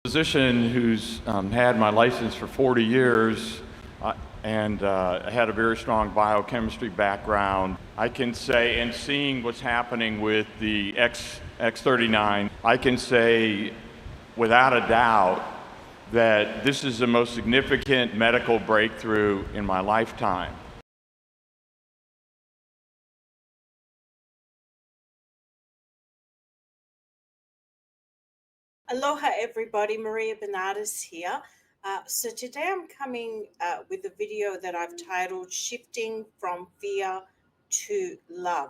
Physician who's had my license for 40 years and had a very strong biochemistry background. I can say, and seeing what's happening with the X39, I can say without a doubt that this is the most significant medical breakthrough in my lifetime. Aloha everybody, Maria Benardis here. So today I'm coming with a video that I've titled Shifting from Fear to Love.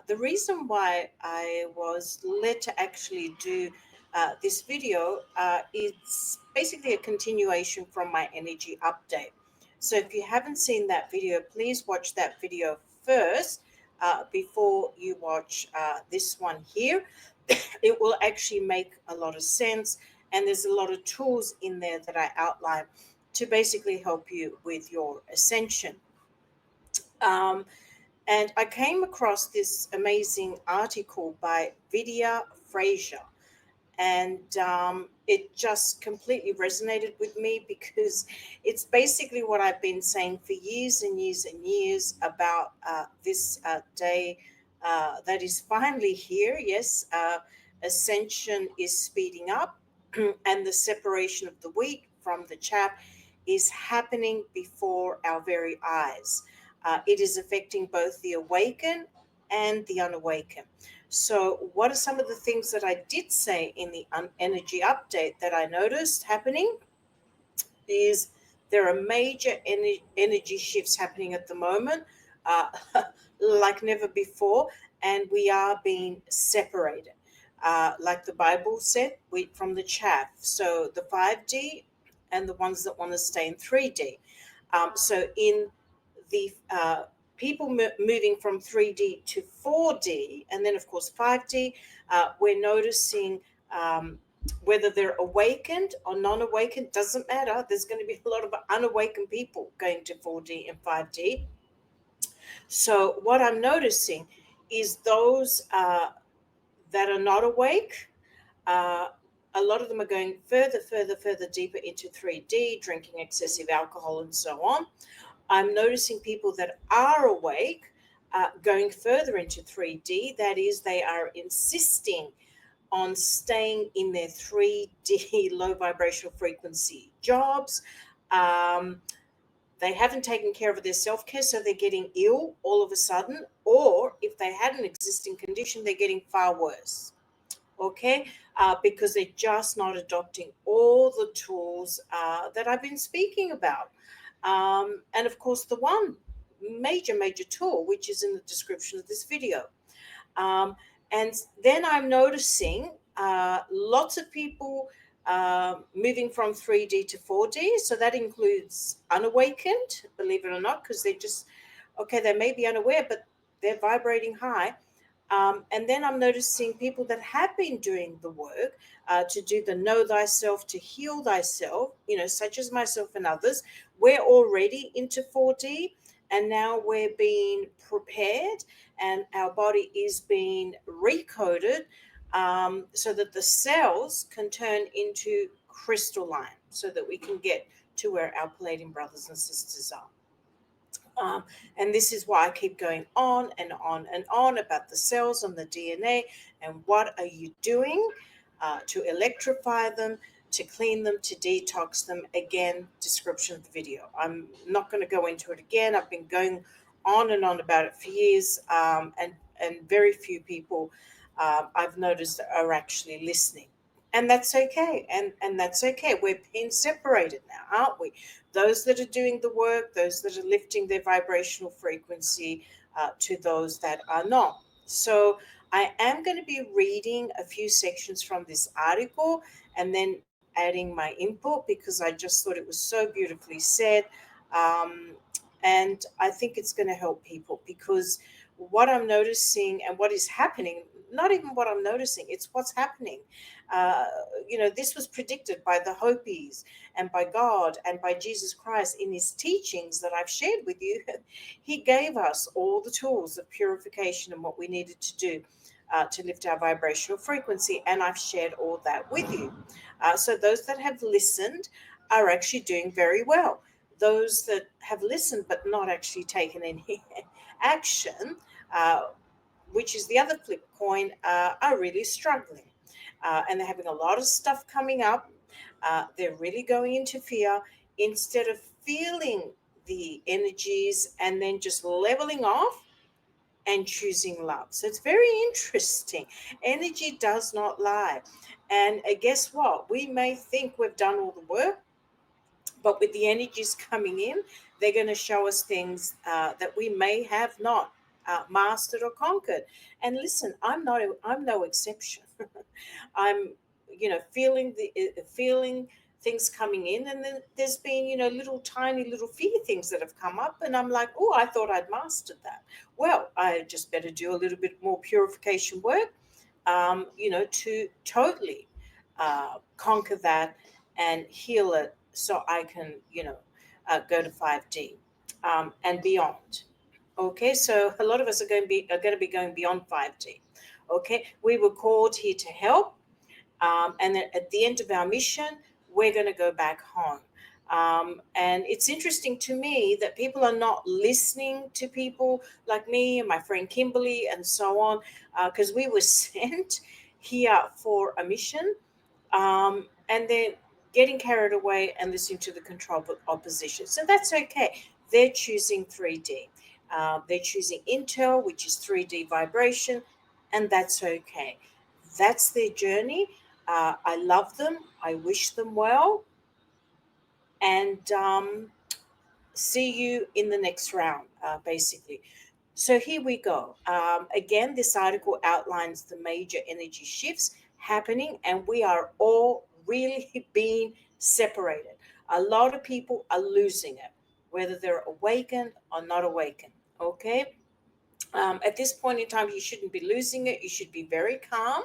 The reason why I was led to actually do this video is basically a continuation from my energy update. So if you haven't seen that video, please watch that video first before you watch this one here. It will actually make a lot of sense, and there's a lot of tools in there that I outline to basically help you with your ascension. And I came across this amazing article by Vidya Frazier, and it just completely resonated with me because it's basically what I've been saying for years and years and years about this day that is finally here. Yes, ascension is speeding up, and the separation of the wheat from the chaff is happening before our very eyes. It is affecting both the awakened and the unawakened. So, what are some of the things that I did say in the energy update that I noticed happening? Is there are major energy shifts happening at the moment, uh, like never before, and we are being separated. Like the Bible said, wheat from the chaff. So the 5D and the ones that want to stay in 3D. So in the people moving from 3D to 4D, and then of course 5D, we're noticing whether they're awakened or non-awakened, doesn't matter. There's going to be a lot of unawakened people going to 4D and 5D. So what I'm noticing is those that are not awake, a lot of them are going further deeper into 3D, drinking excessive alcohol and so on. I'm noticing people that are awake going further into 3D. That is, they are insisting on staying in their 3D low vibrational frequency jobs. They haven't taken care of their self-care, so they're getting ill all of a sudden, or if they had an existing condition, they're getting far worse. Okay, because they're just not adopting all the tools that I've been speaking about. And of course, the one major tool, which is in the description of this video. And then I'm noticing lots of people moving from 3D to 4D. So that includes unawakened, believe it or not, because they're just, okay, they may be unaware, but they're vibrating high. And then I'm noticing people that have been doing the work to do the know thyself, to heal thyself, such as myself and others. We're already into 4D, and now we're being prepared, and our body is being recoded so that the cells can turn into crystalline, so that we can get to where our Palladian brothers and sisters are. Um, and this is why I keep going on and on and on about the cells and the DNA and what are you doing to electrify them, to clean them, to detox them. Again, description of the video. I'm not going to go into it again. I've been going on and on about it for years, and very few people I've noticed are actually listening. And that's okay. And that's okay. We're being separated now, aren't we? Those that are doing the work, those that are lifting their vibrational frequency to those that are not. So I am going to be reading a few sections from this article and then adding my input because I just thought it was so beautifully said. Um, and I think it's going to help people because what I'm noticing and what is happening, not even what I'm noticing, it's what's happening. Uh, this was predicted by the Hopis and by God and by Jesus Christ in his teachings that I've shared with you. He gave us all the tools of purification and what we needed to do to lift our vibrational frequency. And I've shared all that with you. So those that have listened are actually doing very well. Those that have listened but not actually taken any action, uh, which is the other flip coin, are really struggling. And they're having a lot of stuff coming up. They're really going into fear instead of feeling the energies and then just leveling off and choosing love. So it's very interesting. Energy does not lie. And guess what? We may think we've done all the work, but with the energies coming in, they're going to show us things that we may have not mastered or conquered. And listen, I'm no exception. I'm, feeling things coming in, and then there's been, little tiny little fear things that have come up, and I'm like, oh, I thought I'd mastered that. Well, I just better do a little bit more purification work, to totally conquer that and heal it, so I can, go to 5D and beyond. Okay, so a lot of us are going to be going beyond 5D. Okay, we were called here to help, and then at the end of our mission, we're going to go back home. And it's interesting to me that people are not listening to people like me and my friend Kimberly and so on, because we were sent here for a mission, and then getting carried away and listening to the control opposition. So that's okay. They're choosing 3D. They're choosing Intel, which is 3D vibration, and that's okay. That's their journey. I love them. I wish them well. And see you in the next round, basically. So here we go. Again, this article outlines the major energy shifts happening, and we are all really being separated. A lot of people are losing it, whether they're awakened or not awakened. Okay. At this point in time, you shouldn't be losing it. You should be very calm,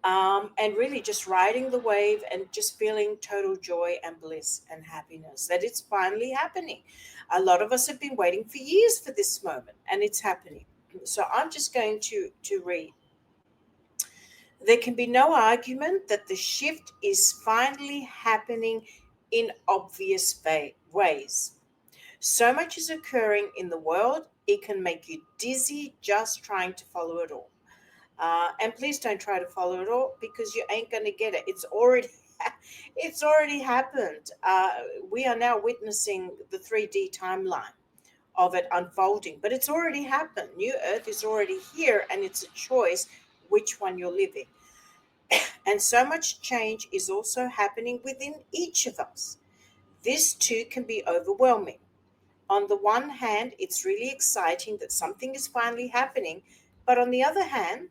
and really just riding the wave and just feeling total joy and bliss and happiness that it's finally happening. A lot of us have been waiting for years for this moment, and it's happening. So I'm just going to read. There can be no argument that the shift is finally happening in obvious ways. So much is occurring in the world, it can make you dizzy just trying to follow it all. And please don't try to follow it all because you ain't going to get it. It's already it's already happened. We are now witnessing the 3D timeline of it unfolding, but it's already happened. New Earth is already here, and it's a choice which one you're living. And so much change is also happening within each of us. This too can be overwhelming. On the one hand, it's really exciting that something is finally happening, but on the other hand,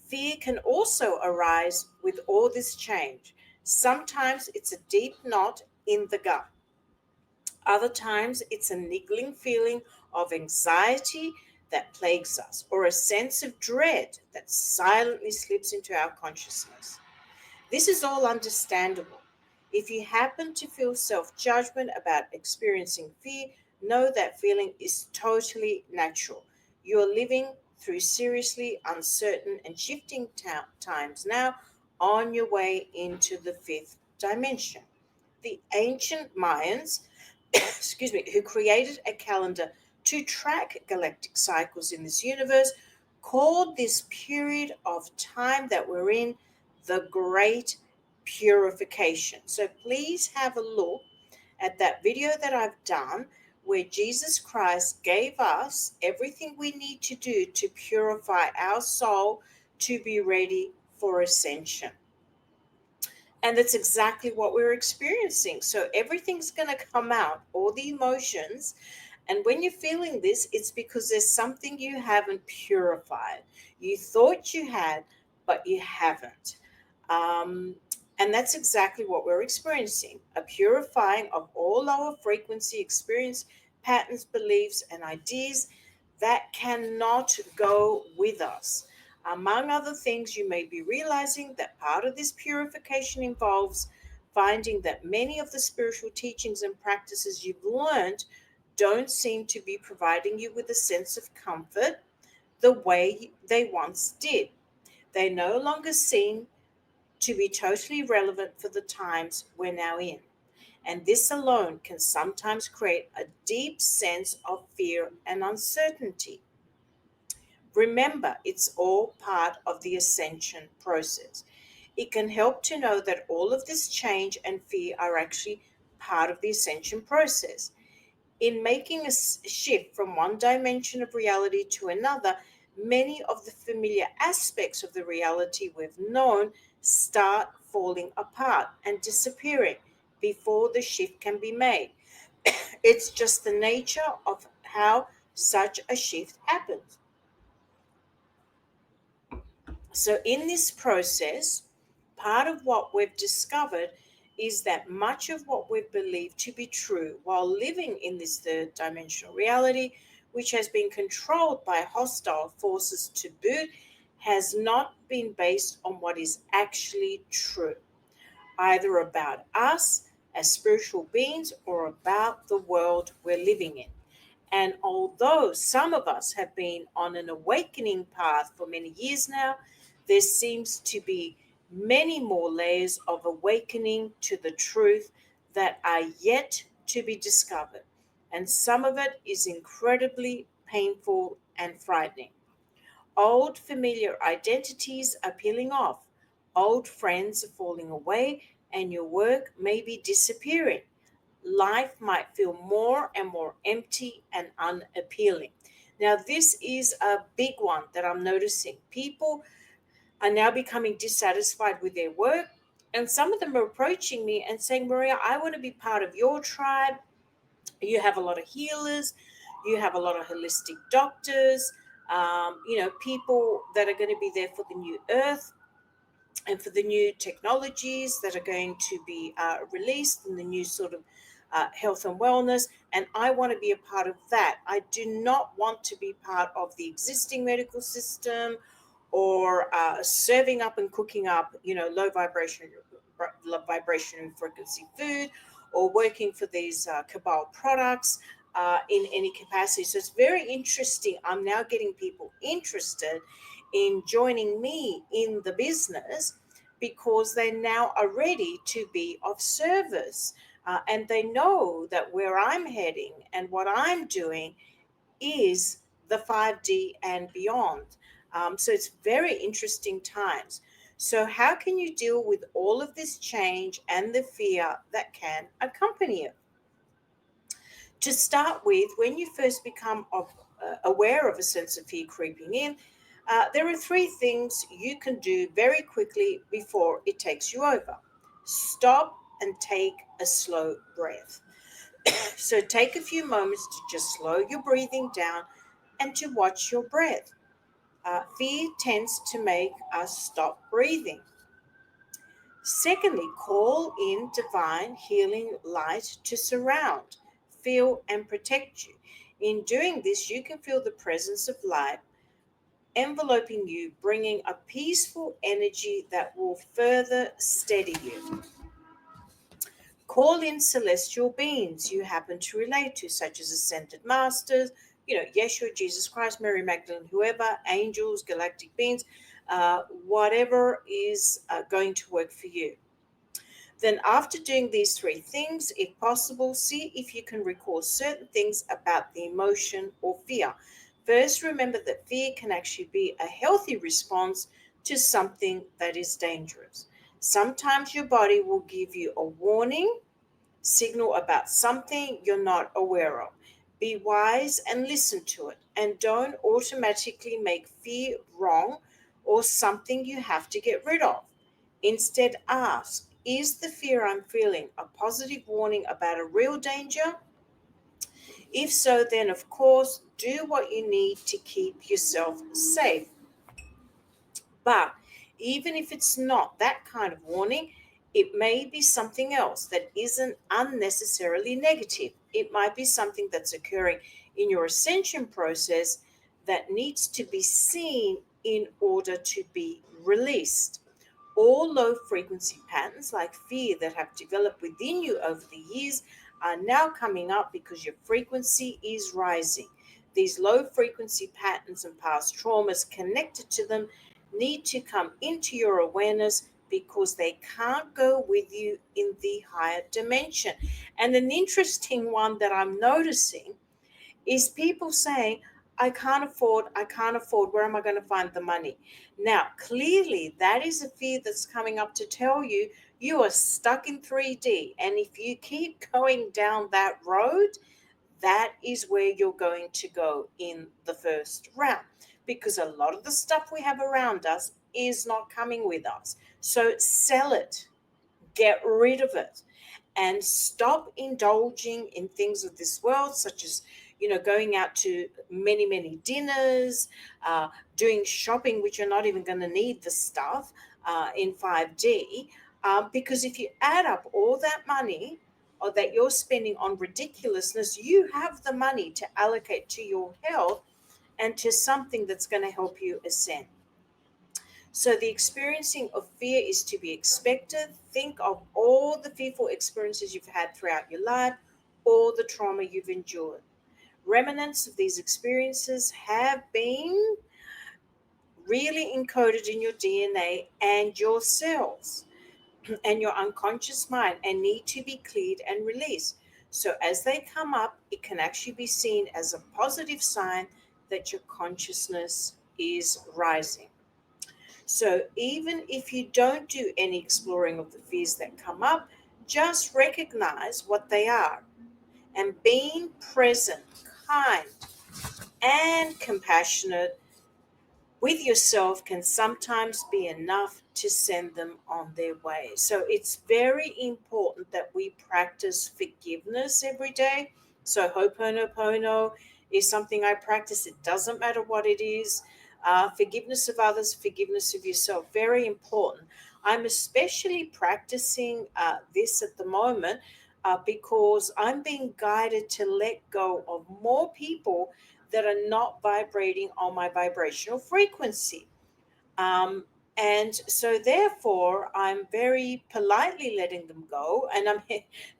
fear can also arise with all this change. Sometimes it's a deep knot in the gut. Other times it's a niggling feeling of anxiety that plagues us, or a sense of dread that silently slips into our consciousness. This is all understandable. If you happen to feel self judgment about experiencing fear, know that feeling is totally natural. You are living through seriously uncertain and shifting times now, on your way into the fifth dimension. The ancient Mayans excuse me, who created a calendar to track galactic cycles in this universe, called this period of time that we're in the Great Purification. So please have a look at that video that I've done where Jesus Christ gave us everything we need to do to purify our soul to be ready for ascension. And that's exactly what we're experiencing. So everything's going to come out, all the emotions. And when you're feeling this, it's because there's something you haven't purified. You thought you had, but you haven't. Um, and that's exactly what we're experiencing, a purifying of all lower frequency experience, patterns, beliefs, and ideas that cannot go with us. Among other things, you may be realizing that part of this purification involves finding that many of the spiritual teachings and practices you've learned don't seem to be providing you with a sense of comfort the way they once did. They no longer seem to be totally relevant for the times we're now in. And this alone can sometimes create a deep sense of fear and uncertainty. Remember, it's all part of the ascension process. It can help to know that all of this change and fear are actually part of the ascension process. In making a shift from one dimension of reality to another, many of the familiar aspects of the reality we've known start falling apart and disappearing before the shift can be made. It's just the nature of how such a shift happens. So, in this process, part of what we've discovered is that much of what we've believed to be true while living in this third dimensional reality, which has been controlled by hostile forces to boot, has not been based on what is actually true, either about us as spiritual beings or about the world we're living in. And although some of us have been on an awakening path for many years now, there seems to be many more layers of awakening to the truth that are yet to be discovered. And some of it is incredibly painful and frightening. Old familiar identities are peeling off, old friends are falling away, and your work may be disappearing. Life might feel more and more empty and unappealing. Now, this is a big one that I'm noticing. People are now becoming dissatisfied with their work, and some of them are approaching me and saying, Maria, I want to be part of your tribe. You have a lot of healers, you have a lot of holistic doctors, people that are going to be there for the new earth and for the new technologies that are going to be released and the new sort of health and wellness. And I want to be a part of that. I do not want to be part of the existing medical system or serving up and cooking up, low vibration and frequency food, or working for these cabal products in any capacity. So it's very interesting. I'm now getting people interested in joining me in the business because they now are ready to be of service. And they know that where I'm heading and what I'm doing is the 5D and beyond. So it's very interesting times. So, how can you deal with all of this change and the fear that can accompany it? To start with, when you first become aware of a sense of fear creeping in, there are three things you can do very quickly before it takes you over. Stop and take a slow breath. So take a few moments to just slow your breathing down and to watch your breath. Fear tends to make us stop breathing. Secondly, call in divine healing light to surround, feel, and protect you. In doing this, you can feel the presence of light enveloping you, bringing a peaceful energy that will further steady you. Call in celestial beings you happen to relate to, such as ascended masters, Yeshua, Jesus Christ, Mary Magdalene, whoever, angels, galactic beings, whatever is going to work for you. Then, after doing these three things, if possible, see if you can recall certain things about the emotion or fear. First, remember that fear can actually be a healthy response to something that is dangerous. Sometimes your body will give you a warning signal about something you're not aware of. Be wise and listen to it, and don't automatically make fear wrong or something you have to get rid of. Instead, ask, is the fear I'm feeling a positive warning about a real danger? If so, then of course, do what you need to keep yourself safe. But even if it's not that kind of warning, it may be something else that isn't unnecessarily negative. It might be something that's occurring in your ascension process that needs to be seen in order to be released. All low frequency patterns like fear that have developed within you over the years are now coming up because your frequency is rising. These low frequency patterns and past traumas connected to them need to come into your awareness because they can't go with you in the higher dimension. And an interesting one that I'm noticing is people saying, I can't afford, where am I going to find the money? Now, clearly, that is a fear that's coming up to tell you you are stuck in 3D. And if you keep going down that road, that is where you're going to go in the first round. Because a lot of the stuff we have around us is not coming with us. So sell it, get rid of it, and stop indulging in things of this world, such as going out to many dinners, doing shopping which you're not even going to need the stuff in 5D, because if you add up all that money or that you're spending on ridiculousness, you have the money to allocate to your health and to something that's going to help you ascend. So the experiencing of fear is to be expected. Think of all the fearful experiences you've had throughout your life, all the trauma you've endured. Remnants of these experiences have been really encoded in your DNA and your cells and your unconscious mind and need to be cleared and released. So as they come up, it can actually be seen as a positive sign that your consciousness is rising. So even if you don't do any exploring of the fears that come up, just recognize what they are. And being present, kind, and compassionate with yourself can sometimes be enough to send them on their way. So it's very important that we practice forgiveness every day. So Ho'oponopono is something I practice. It doesn't matter what it is. Forgiveness of others, forgiveness of yourself, very important. I'm especially practicing this at the moment because I'm being guided to let go of more people that are not vibrating on my vibrational frequency. Um, and so, therefore, I'm very politely letting them go, and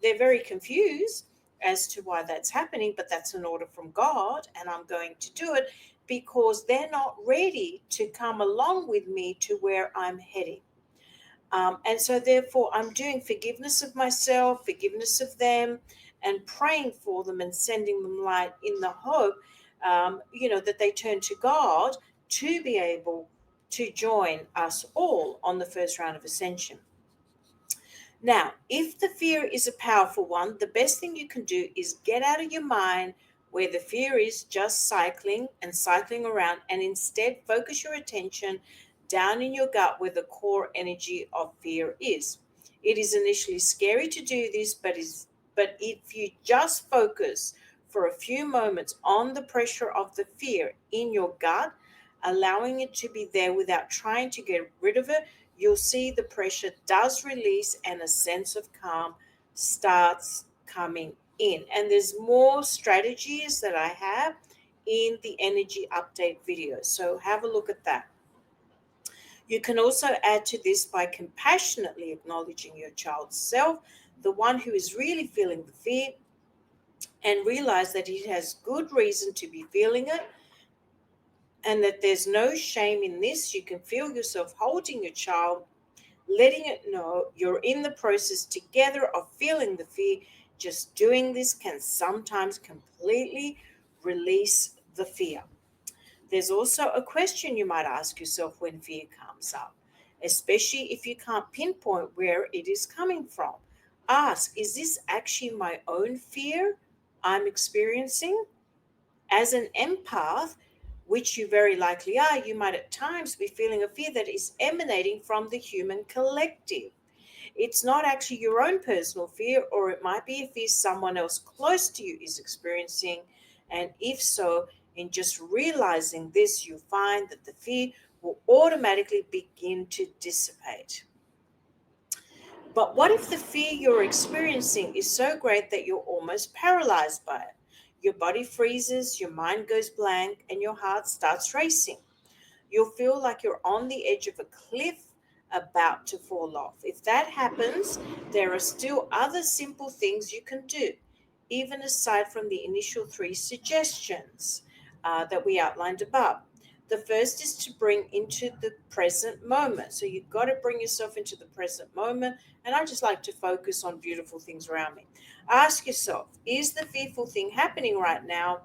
they're very confused as to why that's happening. But that's an order from God, and I'm going to do it because they're not ready to come along with me to where I'm heading. And so, therefore, I'm doing forgiveness of myself, forgiveness of them, and praying for them and sending them light in the hope, that they turn to God to be able to join us all on the first round of ascension. Now, if the fear is a powerful one, the best thing you can do is get out of your mind where the fear is just cycling and cycling around, and instead focus your attention down in your gut where the core energy of fear is. It is initially scary to do this, but if you just focus for a few moments on the pressure of the fear in your gut, allowing it to be there without trying to get rid of it, you'll see the pressure does release and a sense of calm starts coming in. And there's more strategies that I have in the energy update video. So have a look at that. You can also add to this by compassionately acknowledging your child's self, the one who is really feeling the fear, and realize that it has good reason to be feeling it and that there's no shame in this. You can feel yourself holding your child, letting it know you're in the process together of feeling the fear. Just doing this can sometimes completely release the fear. There's also a question you might ask yourself when fear comes up, especially if you can't pinpoint where it is coming from. Ask, is this actually my own fear I'm experiencing? As an empath, which you very likely are, you might at times be feeling a fear that is emanating from the human collective. It's not actually your own personal fear, or it might be a fear someone else close to you is experiencing. And if so, in just realizing this, you find that the fear will automatically begin to dissipate. But what if the fear you're experiencing is so great that you're almost paralyzed by it? Your body freezes, your mind goes blank, and your heart starts racing. You'll feel like you're on the edge of a cliff about to fall off. If that happens, there are still other simple things you can do, even aside from the initial three suggestions that we outlined above. The first is to bring into the present moment. So you've got to bring yourself into the present moment. And I just like to focus on beautiful things around me. Ask yourself, is the fearful thing happening right now?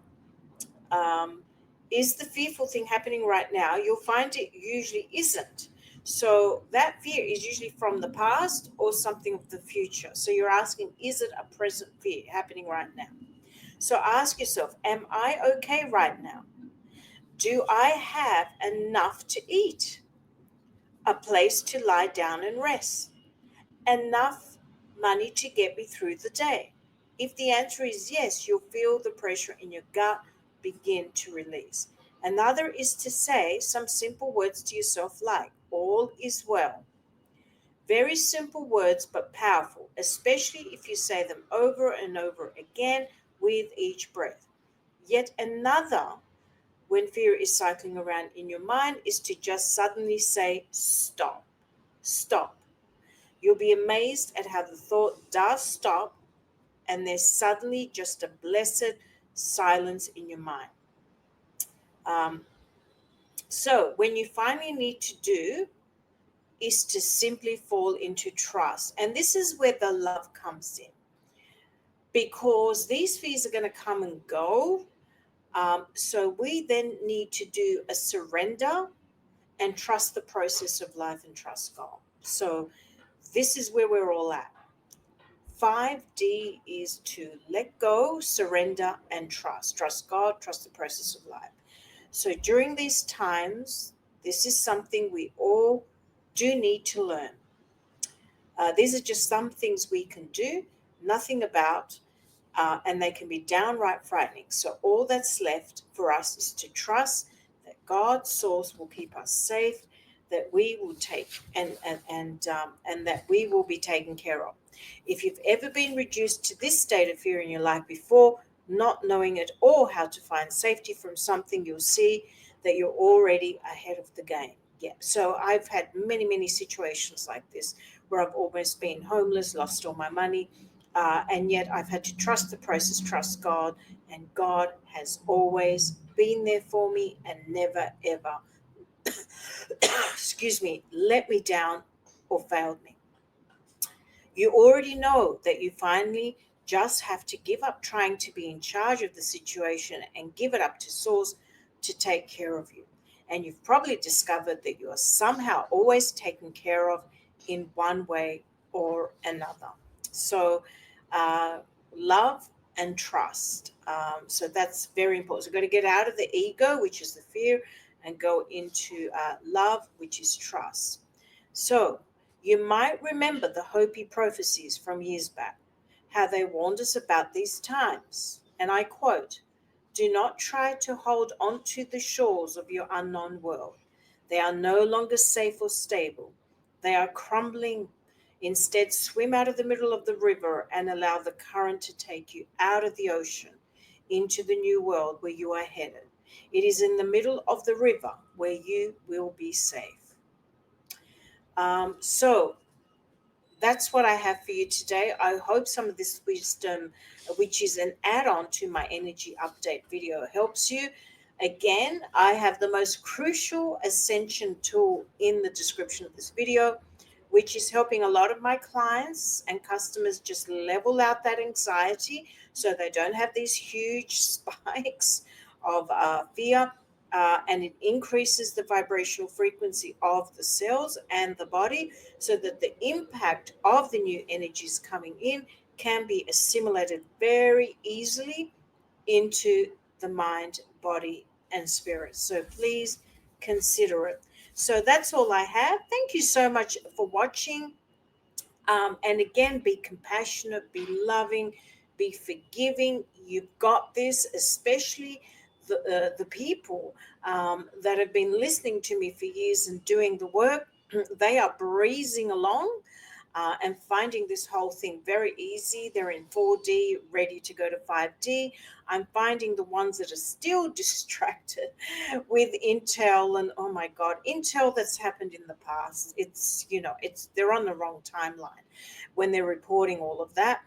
Um, is the fearful thing happening right now? You'll find it usually isn't. So that fear is usually from the past or something of the future. So you're asking, is it a present fear happening right now? So ask yourself, am I okay right now? Do I have enough to eat? A place to lie down and rest? Enough money to get me through the day? If the answer is yes, you'll feel the pressure in your gut begin to release. Another is to say some simple words to yourself like, all is well. Very simple words, but powerful, especially if you say them over and over again with each breath. Yet another, when fear is cycling around in your mind, is to just suddenly say, stop, stop. You'll be amazed at how the thought does stop, and there's suddenly just a blessed silence in your mind. Um, so, when you finally need to do is to simply fall into trust. And this is where the love comes in, because these fears are going to come and go. So, we then need to do a surrender and trust the process of life and trust God. So, this is where we're all at. 5D is to let go, surrender, and trust. Trust God, trust the process of life. So during these times, this is something we all do need to learn. These are just some things we can do, nothing about, and they can be downright frightening. So all that's left for us is to trust that God's source will keep us safe, that we will take and that we will be taken care of. If you've ever been reduced to this state of fear in your life before, not knowing at all how to find safety from something, you'll see that you're already ahead of the game. Yeah. So I've had many situations like this where I've almost been homeless, lost all my money, and yet I've had to trust the process, trust God, and God has always been there for me and never ever, excuse me, let me down or failed me. You already know that you finally just have to give up trying to be in charge of the situation and give it up to Source to take care of you. And you've probably discovered that you are somehow always taken care of in one way or another. So, uh, love and trust. So that's very important. So, we've got to get out of the ego, which is the fear, and go into love, which is trust. So, you might remember the Hopi prophecies from years back, how they warned us about these times. And I quote, do not try to hold on to the shores of your unknown world. They are no longer safe or stable. They are crumbling. Instead, swim out of the middle of the river and allow the current to take you out of the ocean into the new world where you are headed. It is in the middle of the river where you will be safe. So that's what I have for you today. I hope some of this wisdom, which is an add on to my energy update video, helps you. Again, I have the most crucial ascension tool in the description of this video, which is helping a lot of my clients and customers just level out that anxiety so they don't have these huge spikes of fear. And it increases the vibrational frequency of the cells and the body so that the impact of the new energies coming in can be assimilated very easily into the mind, body, and spirit. So please consider it. So that's all I have. Thank you so much for watching. And again, be compassionate, be loving, be forgiving. You've got this, especially the people that have been listening to me for years and doing the work. They are breezing along and finding this whole thing very easy. They're in 4D, ready to go to 5D. I'm finding the ones that are still distracted with Intel and, oh my God, Intel that's happened in the past. It's, they're on the wrong timeline when they're reporting all of that.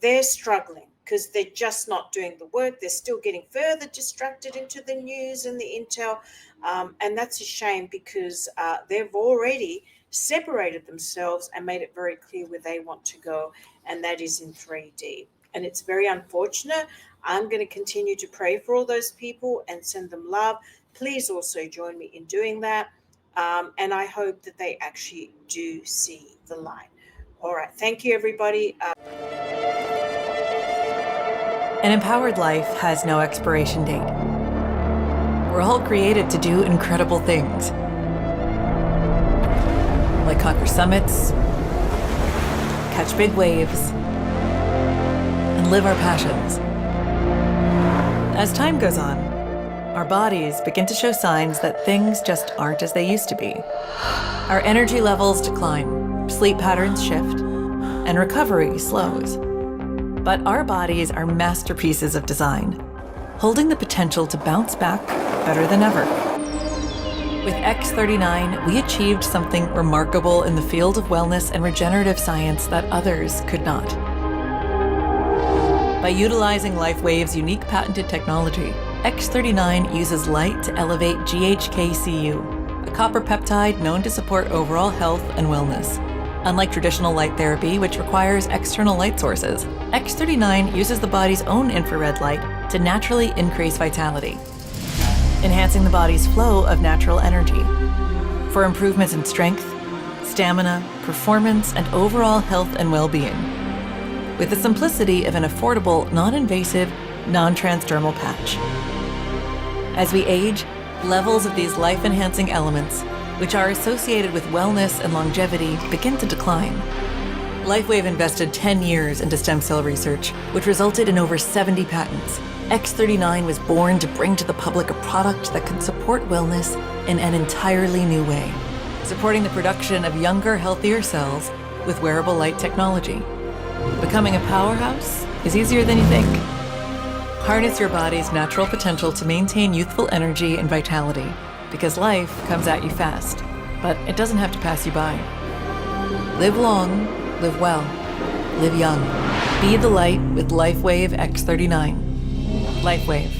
They're struggling because they're just not doing the work. They're still getting further distracted into the news and the Intel. And that's a shame because they've already separated themselves and made it very clear where they want to go, and that is in 3D. And it's very unfortunate. I'm going to continue to pray for all those people and send them love. Please also join me in doing that. And I hope that they actually do see the light. All right. Thank you, everybody. An empowered life has no expiration date. We're all created to do incredible things, like conquer summits, catch big waves, and live our passions. As time goes on, our bodies begin to show signs that things just aren't as they used to be. Our energy levels decline, sleep patterns shift, and recovery slows. But our bodies are masterpieces of design, holding the potential to bounce back better than ever. With X39, we achieved something remarkable in the field of wellness and regenerative science that others could not. By utilizing LifeWave's unique patented technology, X39 uses light to elevate GHKCU, a copper peptide known to support overall health and wellness. Unlike traditional light therapy, which requires external light sources, X39 uses the body's own infrared light to naturally increase vitality, enhancing the body's flow of natural energy. For improvements in strength, stamina, performance, and overall health and well-being, with the simplicity of an affordable, non-invasive, non-transdermal patch. As we age, levels of these life-enhancing elements, which are associated with wellness and longevity, begin to decline. LifeWave invested 10 years into stem cell research, which resulted in over 70 patents. X39 was born to bring to the public a product that can support wellness in an entirely new way, supporting the production of younger, healthier cells with wearable light technology. Becoming a powerhouse is easier than you think. Harness your body's natural potential to maintain youthful energy and vitality, because life comes at you fast, but it doesn't have to pass you by. Live long, live well, live young. Be the light with LifeWave X39. LifeWave.